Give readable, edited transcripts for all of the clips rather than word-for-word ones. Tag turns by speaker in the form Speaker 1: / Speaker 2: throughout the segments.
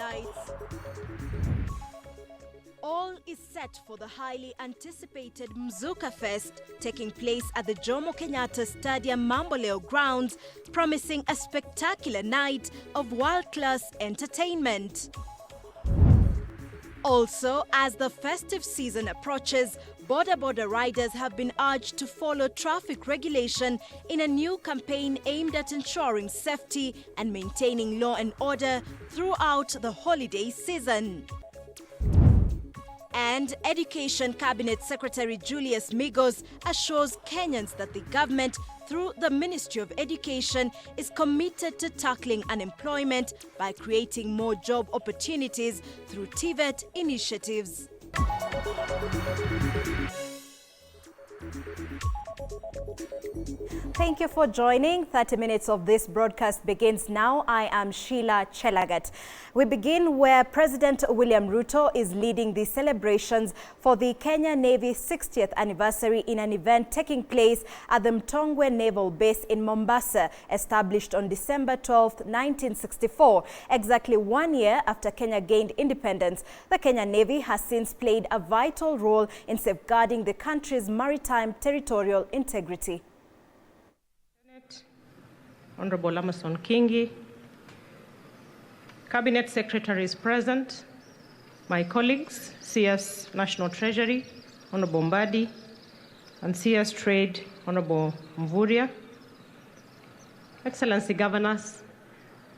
Speaker 1: highlights. All is set for the highly anticipated Mzuka Fest taking place at the Jomo Kenyatta Stadium Mamboleo grounds, promising a spectacular night of world-class entertainment. Also, as the festive season approaches, border riders have been urged to follow traffic regulation in a new campaign aimed at ensuring safety and maintaining law and order throughout the holiday season. And Education Cabinet Secretary Julius Migos assures Kenyans that the government, through the Ministry of Education, is committed to tackling unemployment by creating more job opportunities through TVET initiatives. Thank you for joining. 30 minutes of this broadcast begins now. I am Sheila Chelangát. We begin where President William Ruto is leading the celebrations for the Kenya Navy 60th anniversary in an event taking place at the Mtongwe Naval Base in Mombasa, established on December 12, 1964. Exactly 1 year after Kenya gained independence, the Kenya Navy has since played a vital role in safeguarding the country's maritime territorial integrity.
Speaker 2: Honorable Amason Kingi, Cabinet Secretaries present, my colleagues, CS National Treasury, Honorable Mbadi, and CS Trade, Honorable Mvuria, Excellency Governors,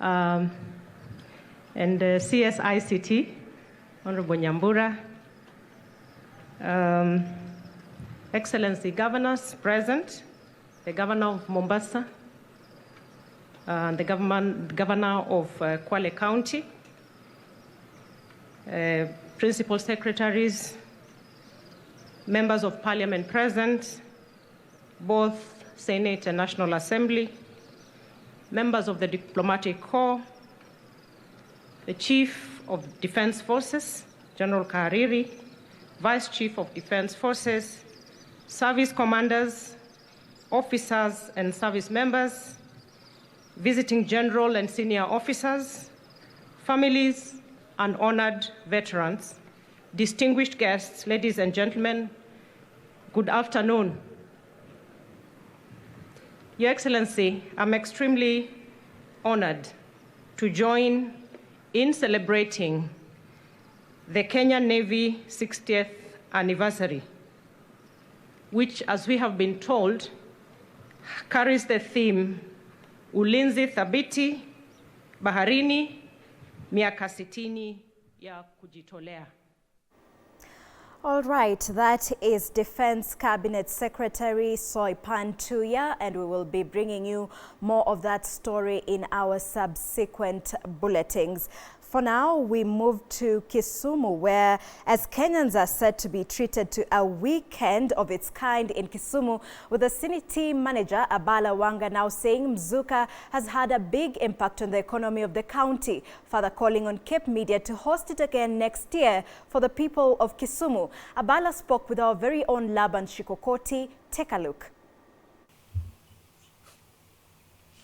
Speaker 2: and CS ICT, Honorable Nyambura, Excellency Governors present, the Governor of Mombasa, the Governor of Kwale County, Principal Secretaries, Members of Parliament present, both Senate and National Assembly, members of the Diplomatic Corps, the Chief of Defense Forces, General Kariri, Vice Chief of Defense Forces, service commanders, officers and service members, visiting general and senior officers, families and honored veterans, distinguished guests, ladies and gentlemen, good afternoon. Your Excellency, I'm extremely honored to join in celebrating the Kenya Navy 60th anniversary, which, as we have been told, carries the theme Ulinzi Thabiti Baharini Miaka 60 ya Kujitolea.
Speaker 1: All right, that is Defense Cabinet Secretary Soipan Tuya, and we will be bringing you more of that story in our subsequent bulletins. For now, we move to Kisumu, where as Kenyans are set to be treated to a weekend of its kind in Kisumu, with the city manager Abala Wanga now saying Mzuka has had a big impact on the economy of the county, further calling on Cape Media to host it again next year for the people of Kisumu. Abala spoke with our very own Laban Shikokoti. Take a look.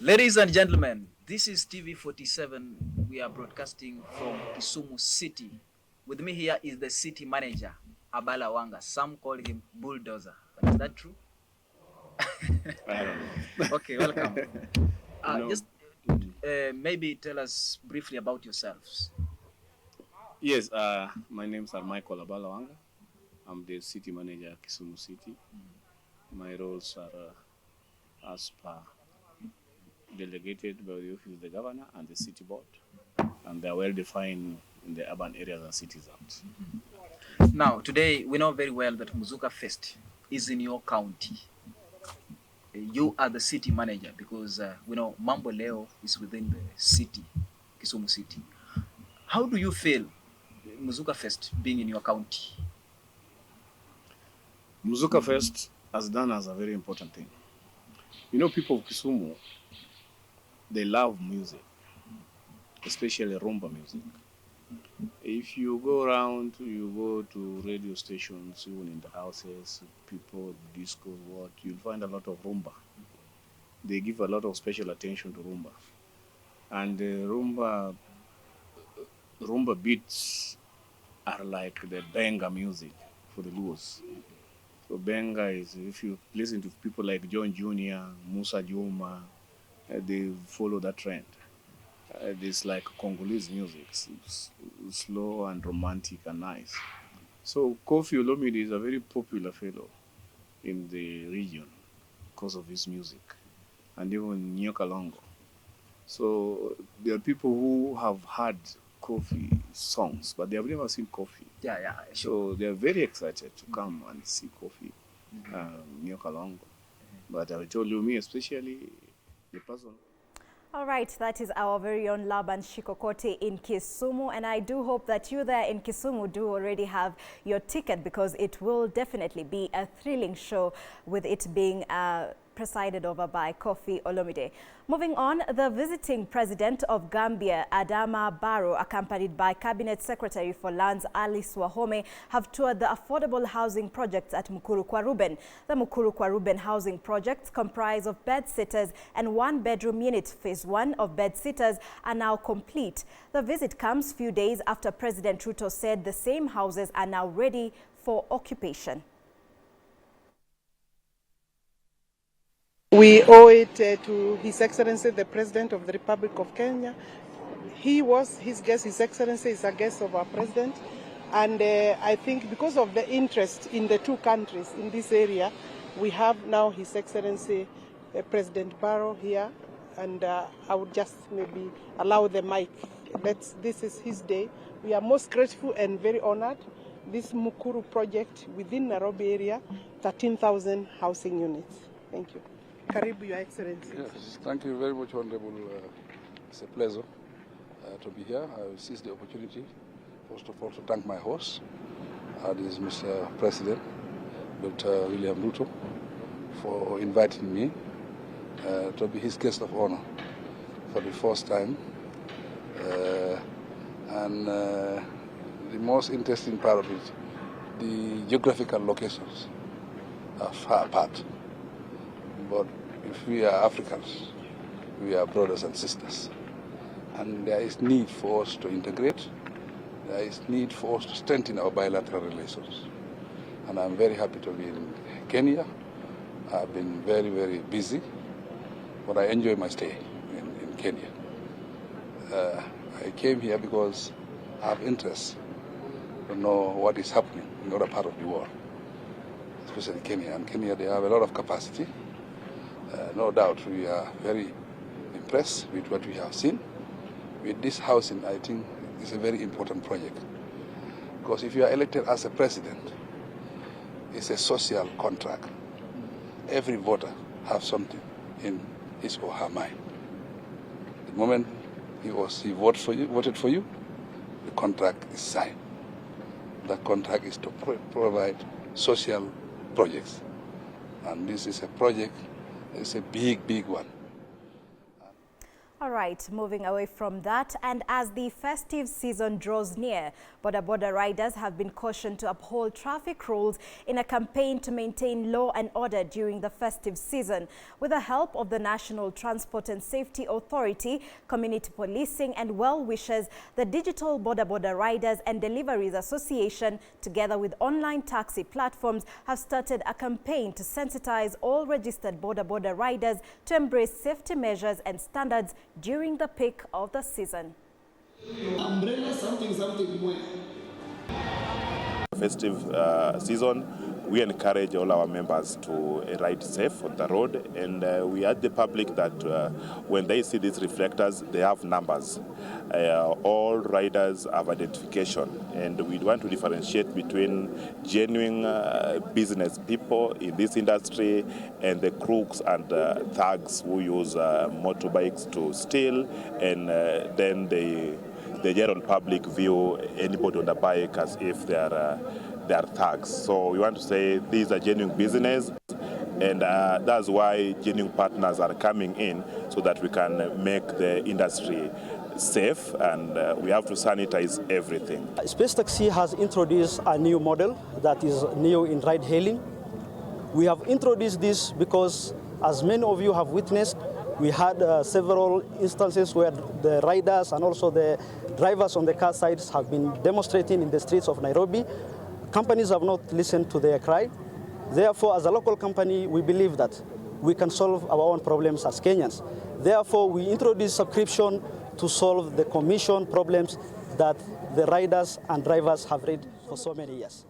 Speaker 3: Ladies and gentlemen, this is TV47. We are broadcasting from Kisumu City. With me here is the city manager, Abala Wanga. Some call him Bulldozer. But is that true?
Speaker 4: I don't know.
Speaker 3: Okay, welcome.
Speaker 4: No.
Speaker 3: Just maybe tell us briefly about yourselves.
Speaker 4: Yes, my name is Michael Abala Wanga. I'm the city manager at Kisumu City. My roles are as per delegated by the office of the governor and the city board, and they are well defined in the urban areas and cities out.
Speaker 3: Now, today we know very well that Mzuka Fest is in your county. You are the city manager because we know Mambo Leo is within the city, Kisumu City. How do you feel Mzuka Fest being in your county?
Speaker 4: Mzuka Fest has done as a very important thing. You know, people of Kisumu, they love music, especially rumba music. If you go around, you go to radio stations, even in the houses, people, disco, what, you'll find a lot of rumba. They give a lot of special attention to rumba. And rumba rumba beats are like the benga music for the Luos. So benga is, if you listen to people like John Jr., Musa Juma, they follow that trend. It's like Congolese music, slow and romantic and nice. So Koffi Olomide is a very popular fellow in the region because of his music, and even Nyoka Longo. So there are people who have heard Koffi songs, but they have never seen Koffi.
Speaker 3: Yeah,
Speaker 4: So they are very excited to come and see Koffi, Nyoka Longo. But I told you, me especially, the person.
Speaker 1: All right, that is our very own Laban Shikokote in Kisumu, and I do hope that you there in Kisumu do already have your ticket, because it will definitely be a thrilling show with it being presided over by Koffi Olomide. Moving on, the visiting president of Gambia, Adama Barrow, accompanied by Cabinet Secretary for Lands Alice Wahome, have toured the affordable housing projects at Mukuru kwa Ruben. The Mukuru kwa Ruben housing projects comprise of bed-sitters and one-bedroom unit. Phase 1 of bed-sitters are now complete. The visit comes few days after President Ruto said the same houses are now ready for occupation.
Speaker 5: We owe it to His Excellency, the President of the Republic of Kenya. He was his guest. His Excellency is a guest of our President. And I think because of the interest in the two countries in this area, we have now His Excellency President Barrow here. And I would just maybe allow the mic. This is his day. We are most grateful and very honored. This Mukuru project within Nairobi area, 13,000 housing units. Thank you. Karibu, Your Excellency.
Speaker 6: Yes, thank you very much, Honorable. It's a pleasure to be here. I will seize the opportunity, first of all, to thank my host, this is Mr. President, Dr. William Ruto, for inviting me to be his guest of honor for the first time. And the most interesting part of it, the geographical locations are far apart. But if we are Africans, we are brothers and sisters. And there is need for us to integrate. There is need for us to strengthen our bilateral relations. And I'm very happy to be in Kenya. I've been very, very busy, but I enjoy my stay in Kenya. I came here because I have interest to know what is happening in other part of the world, especially Kenya. And Kenya, they have a lot of capacity. No doubt we are very impressed with what we have seen. With this housing, I think it's a very important project. Because if you are elected as a president, it's a social contract. Every voter has something in his or her mind. The moment he voted for you, the contract is signed. That contract is to provide social projects. And this is a project. It's a big, big one.
Speaker 1: All right, moving away from that, and as the festive season draws near, border riders have been cautioned to uphold traffic rules in a campaign to maintain law and order during the festive season. With the help of the National Transport and Safety Authority, community policing and well-wishers, the Digital Border Riders and Deliveries Association, together with online taxi platforms, have started a campaign to sensitize all registered border riders to embrace safety measures and standards during the peak of the season.
Speaker 7: Umbrella something more.
Speaker 8: Festive season, we encourage all our members to ride safe on the road, and we urge the public that when they see these reflectors, they have numbers. All riders have identification, and we want to differentiate between genuine business people in this industry and the crooks and thugs who use motorbikes to steal, and then the general public view anybody on the bike as if they are thugs. So we want to say these are genuine business, and that's why genuine partners are coming in so that we can make the industry safe, and we have to sanitize everything.
Speaker 9: Space Taxi has introduced a new model that is new in ride hailing. We have introduced this because, as many of you have witnessed, We had several instances where the riders and also the drivers on the car sides have been demonstrating in the streets of Nairobi. Companies have not listened to their cry. Therefore, as a local company, we believe that we can solve our own problems as Kenyans. Therefore, we introduced subscription to solve the commission problems that the riders and drivers have had for so many years.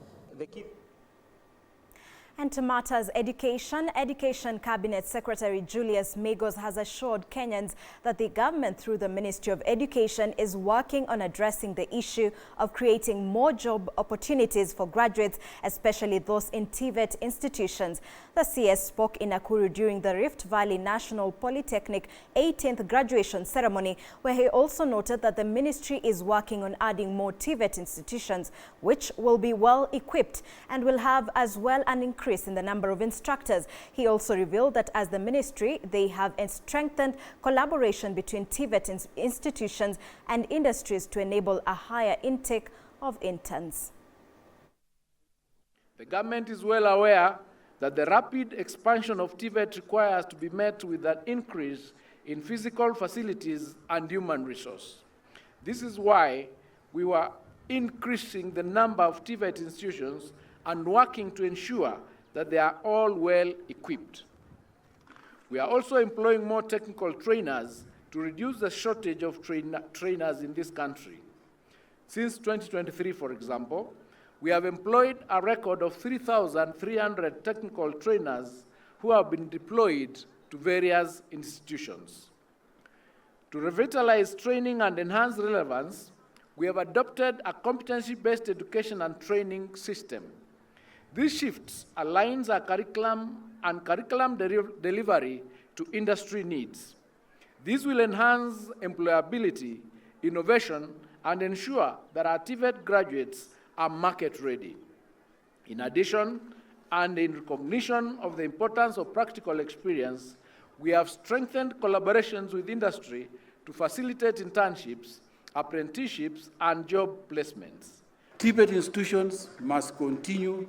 Speaker 1: And to matters education, Education Cabinet Secretary Julius Migos has assured Kenyans that the government through the Ministry of Education is working on addressing the issue of creating more job opportunities for graduates, especially those in TVET institutions. The CS spoke in Nakuru during the Rift Valley National Polytechnic 18th graduation ceremony, where he also noted that the ministry is working on adding more TVET institutions, which will be well equipped and will have as well an increase in the number of instructors. He also revealed that as the ministry, they have strengthened collaboration between TVET institutions and industries to enable a higher intake of interns.
Speaker 10: The government is well aware that the rapid expansion of TVET requires to be met with an increase in physical facilities and human resource. This is why we were increasing the number of TVET institutions and working to ensure that they are all well equipped. We are also employing more technical trainers to reduce the shortage of trainers in this country. Since 2023, for example, we have employed a record of 3,300 technical trainers who have been deployed to various institutions. To revitalize training and enhance relevance, we have adopted a competency-based education and training system. This shift aligns our curriculum and curriculum delivery to industry needs. This will enhance employability, innovation, and ensure that our TVET graduates are market ready. In addition, and in recognition of the importance of practical experience, we have strengthened collaborations with industry to facilitate internships, apprenticeships, and job placements.
Speaker 11: TVET institutions must continue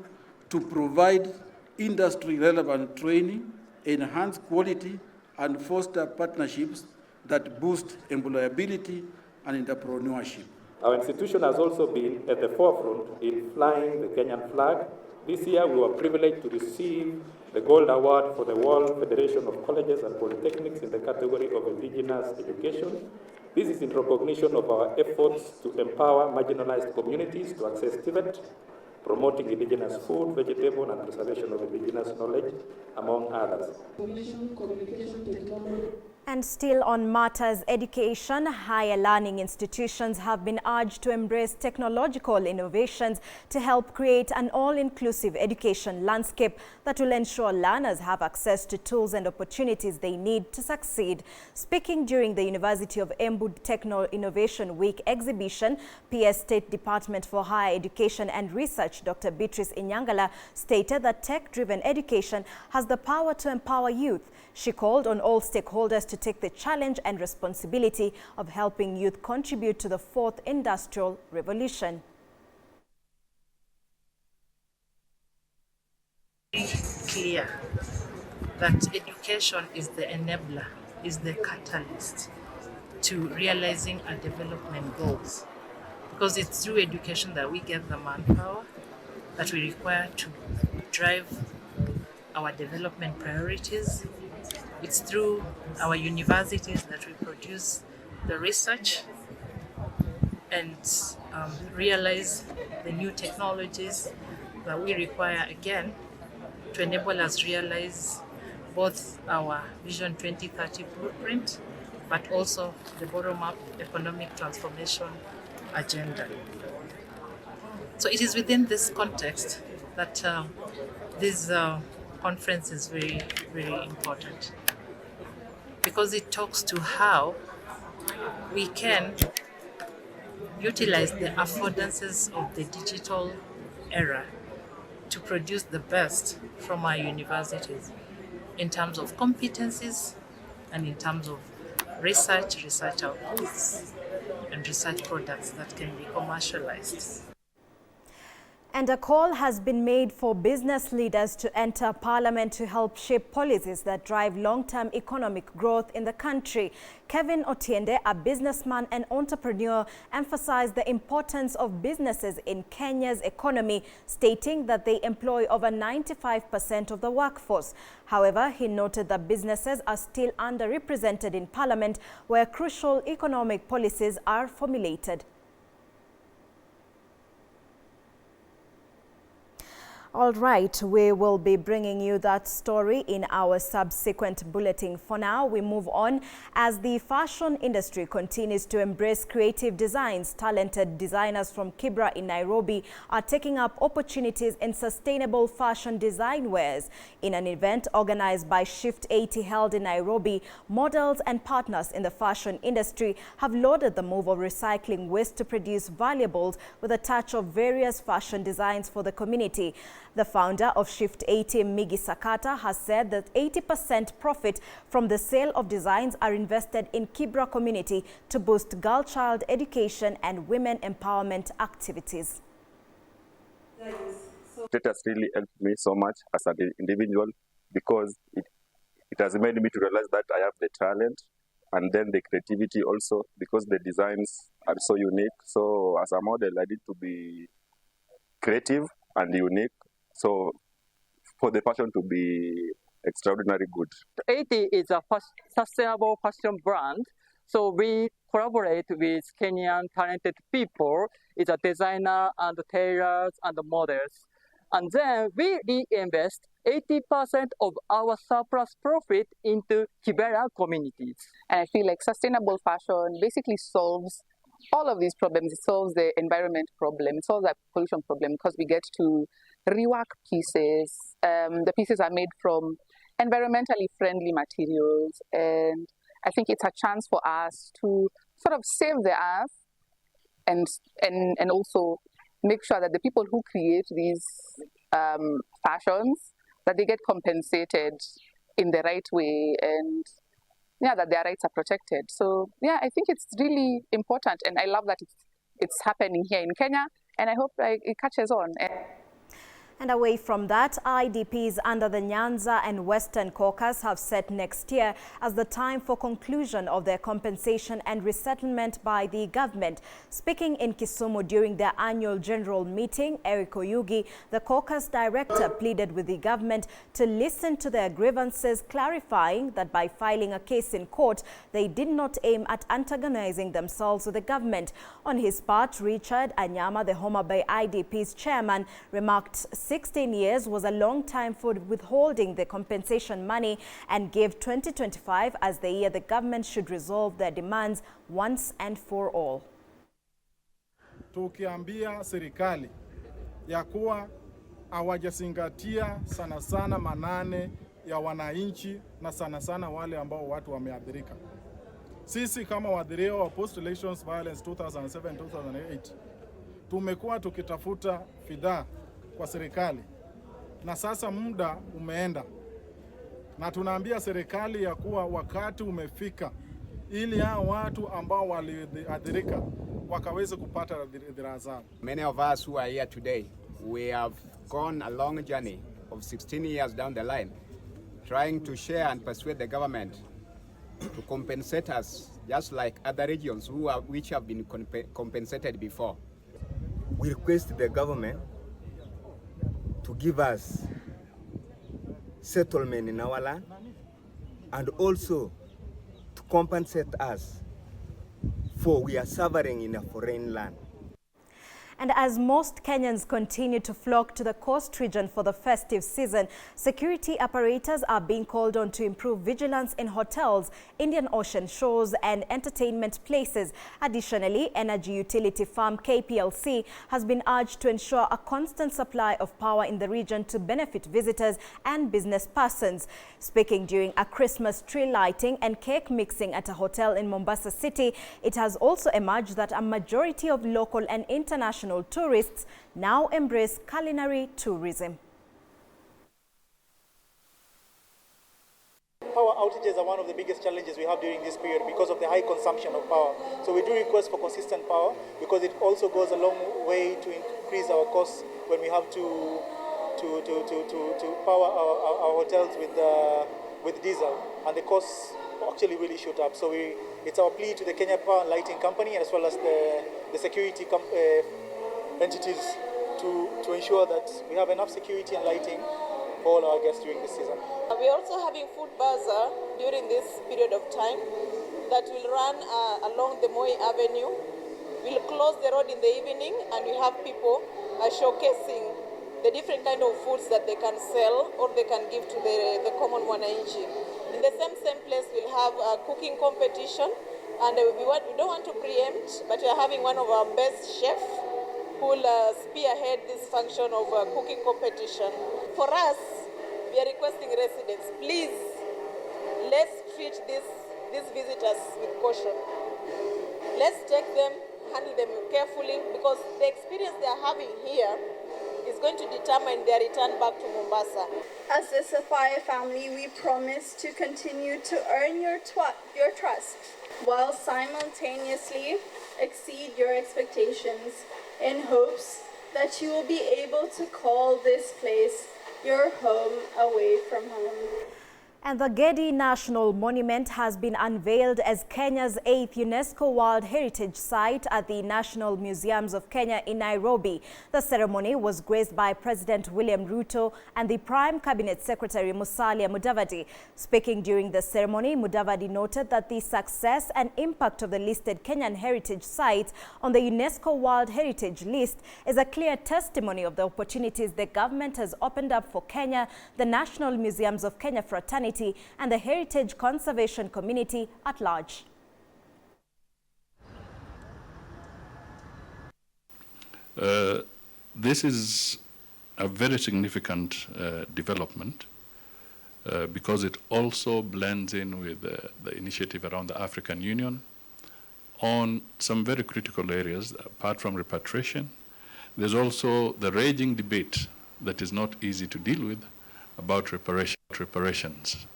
Speaker 11: to provide industry-relevant training, enhance quality, and foster partnerships that boost employability and entrepreneurship.
Speaker 12: Our institution has also been at the forefront in flying the Kenyan flag. This year, we were privileged to receive the Gold Award for the World Federation of Colleges and Polytechnics in the category of Indigenous Education. This is in recognition of our efforts to empower marginalized communities to access TVET, promoting indigenous food, vegetable, and preservation of indigenous knowledge, among others.
Speaker 1: And still on matters education, higher learning institutions have been urged to embrace technological innovations to help create an all-inclusive education landscape that will ensure learners have access to tools and opportunities they need to succeed. Speaking during the University of Embu Techno Innovation Week exhibition, PS State Department for Higher Education and Research, Dr. Beatrice Inyangala, stated that tech-driven education has the power to empower youth. She called on all stakeholders to take the challenge and responsibility of helping youth contribute to the fourth industrial revolution.
Speaker 13: Clear that education is the enabler, is the catalyst to realizing our development goals. Because it's through education that we get the manpower that we require to drive our development priorities. It's through our universities that we produce the research and realize the new technologies that we require, again, to enable us realize both our Vision 2030 blueprint, but also the bottom-up economic transformation agenda. So it is within this context that this conference is very, very important, because it talks to how we can utilize the affordances of the digital era to produce the best from our universities in terms of competencies and in terms of research outputs, and research products that can be commercialized.
Speaker 1: And a call has been made for business leaders to enter parliament to help shape policies that drive long-term economic growth in the country. Kevin Otiende, a businessman and entrepreneur, emphasized the importance of businesses in Kenya's economy, stating that they employ over 95% of the workforce. However, he noted that businesses are still underrepresented in parliament, where crucial economic policies are formulated. All right, we will be bringing you that story in our subsequent bulletin. For now, we move on. As the fashion industry continues to embrace creative designs, talented designers from Kibra in Nairobi are taking up opportunities in sustainable fashion design wares. In an event organized by Shift 80 held in Nairobi, models and partners in the fashion industry have lauded the move of recycling waste to produce valuables with a touch of various fashion designs for the community. The founder of Shift 80, Migi Sakata, has said that 80% profit from the sale of designs are invested in Kibra community to boost girl child education and women empowerment activities.
Speaker 14: It has really helped me so much as an individual, because it has made me to realize that I have the talent and then the creativity also, because the designs are so unique. So as a model, I need to be creative and unique. So for the fashion to be extraordinarily good.
Speaker 15: 80 is a sustainable fashion brand. So we collaborate with Kenyan talented people, it's a designer and tailors and models. And then we reinvest 80% of our surplus profit into Kibera communities.
Speaker 16: And I feel like sustainable fashion basically solves all of these problems. It solves the environment problem, it solves the pollution problem, because we get to rework pieces. The pieces are made from environmentally friendly materials, and I think it's a chance for us to sort of save the earth and also make sure that the people who create these fashions, that they get compensated in the right way, and yeah, that their rights are protected. So yeah, I think it's really important, and I love that it's happening here in Kenya, and I hope it catches on.
Speaker 1: And away from that, IDPs under the Nyanza and Western Caucus have set next year as the time for conclusion of their compensation and resettlement by the government. Speaking in Kisumu during their annual general meeting, Eric Oyugi, the caucus director, pleaded with the government to listen to their grievances, clarifying that by filing a case in court, they did not aim at antagonizing themselves with the government. On his part, Richard Anyama, the Homa Bay IDP's chairman, remarked 16 years was a long time for withholding the compensation money and gave 2025 as the year the government should resolve their demands once and for all.
Speaker 17: Tukiambia serikali ya kuwa hawajazingatia sana sana manane ya wananchi na sana sana wale ambao watu wameathirika. Sisi kama waadhiriwa wa Post Elections Violence 2007-2008 tumekuwa tukitafuta fidaa kwa serikali, na sasa muda umeenda, na tunaambia serikali ya kuwa wakati umefika ili hao watu ambao waliathirika wakaweze kupata ridhaa zao.
Speaker 18: Many of us who are here today, we have gone a long journey of 16 years down the line, trying to share and persuade the government to compensate us just like other regions which have been compensated before.
Speaker 19: We request the government to give us settlement in our land and also to compensate us for we are suffering in a foreign land.
Speaker 1: And as most Kenyans continue to flock to the coast region for the festive season, security apparatus are being called on to improve vigilance in hotels, Indian Ocean shores and entertainment places. Additionally, energy utility firm KPLC has been urged to ensure a constant supply of power in the region to benefit visitors and business persons. Speaking during a Christmas tree lighting and cake mixing at a hotel in Mombasa City, it has also emerged that a majority of local and international tourists now embrace culinary tourism.
Speaker 20: power outages are one of the biggest challenges we have during this period because of the high consumption of power. So we do request for consistent power because it also goes a long way to increase our costs when we have to power our hotels with diesel, and the costs actually really shoot up. So it's our plea to the Kenya Power and Lighting Company as well as the security entities to ensure that we have enough security and lighting for all our guests during this season.
Speaker 21: We're also having food bazaar during this period of time that will run along the Moi Avenue. We'll close the road in the evening and we have people showcasing the different kind of foods that they can sell or they can give to the common wananchi. In the same place, we'll have a cooking competition, and we don't want to preempt, but we are having one of our best chefs who will spearhead this function of cooking competition. For us, we are requesting residents, please, let's treat these visitors with caution. Let's take them, handle them carefully, because the experience they are having here is going to determine their return back to Mombasa.
Speaker 22: As the Sapphire family, we promise to continue to earn your trust while simultaneously exceed your expectations in hopes that you will be able to call this place your home away from home.
Speaker 1: And the Gedi National Monument has been unveiled as Kenya's 8th UNESCO World Heritage Site at the National Museums of Kenya in Nairobi. The ceremony was graced by President William Ruto and the Prime Cabinet Secretary Musalia Mudavadi. Speaking during the ceremony, Mudavadi noted that the success and impact of the listed Kenyan heritage sites on the UNESCO World Heritage List is a clear testimony of the opportunities the government has opened up for Kenya, the National Museums of Kenya fraternity, and the heritage conservation community at large.
Speaker 23: This is a very significant development because it also blends in with the initiative around the African Union on some very critical areas. Apart from repatriation, there's also the raging debate that is not easy to deal with about reparations.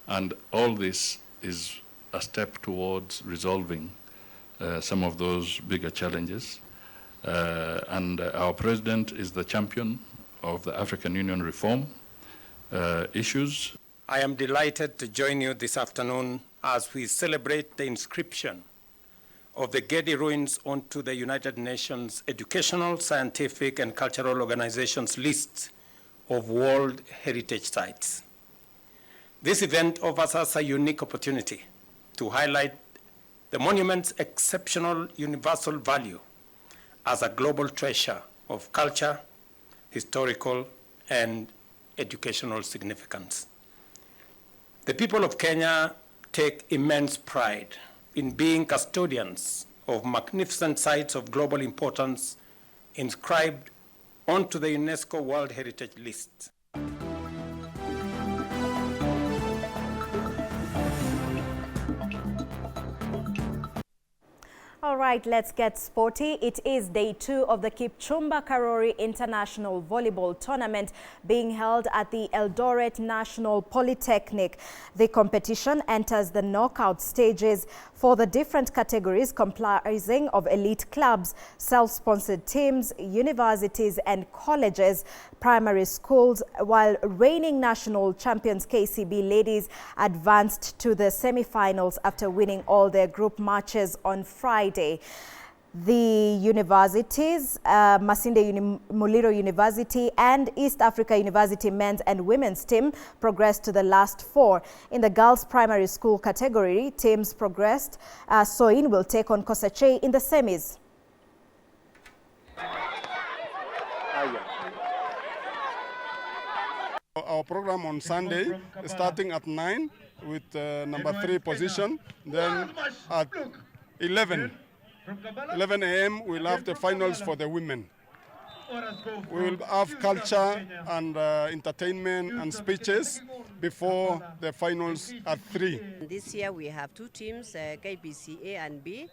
Speaker 23: And all this is a step towards resolving some of those bigger challenges. And our president is the champion of the African Union reform issues.
Speaker 24: I am delighted to join you this afternoon as we celebrate the inscription of the Gedi ruins onto the United Nations Educational, Scientific, and Cultural Organization's list of World Heritage Sites. This event offers us a unique opportunity to highlight the monument's exceptional universal value as a global treasure of culture, historical, and educational significance. The people of Kenya take immense pride in being custodians of magnificent sites of global importance inscribed onto the UNESCO World Heritage List.
Speaker 1: All right, let's get sporty. It is day 2 of the Kipchumba Karori International Volleyball Tournament being held at the Eldoret National Polytechnic. The competition enters the knockout stages for the different categories comprising of elite clubs, self-sponsored teams, universities and colleges, primary schools, while reigning national champions KCB ladies advanced to the semi-finals after winning all their group matches on Friday. The universities, Masinde Muliro University and East Africa University men's and women's team progressed to the last 4. In the girls' primary school category, teams progressed. Soin will take on Kosache in the semis.
Speaker 25: Our program on Sunday, starting at 9 with number 3 position, then at 11 a.m. we'll have the finals for the women. We will have culture and entertainment and speeches before the finals at 3.
Speaker 26: This year we have 2 teams, KBC A and B,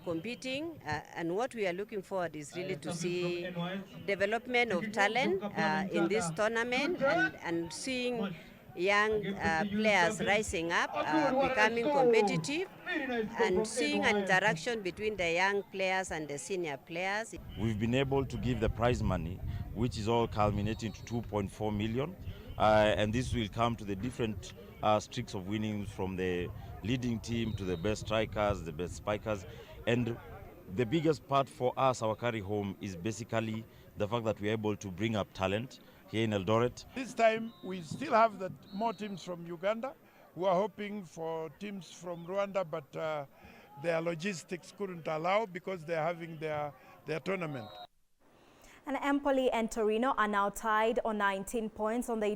Speaker 26: competing, and what we are looking forward is really to see development of talent in this tournament and seeing young players rising up, becoming competitive, and seeing an interaction between the young players and the senior players.
Speaker 2: We've been able to give the prize money, which is all culminating to 2.4 million, and this will come to the different streaks of winnings, from the leading team to the best strikers, the best spikers. And the biggest part for us, our carry home, is basically the fact that we're able to bring up talent here in Eldoret.
Speaker 3: This time we still have more teams from Uganda who are hoping for teams from Rwanda, but their logistics couldn't allow because they're having their tournament.
Speaker 1: And Empoli and Torino are now tied on 19 points on the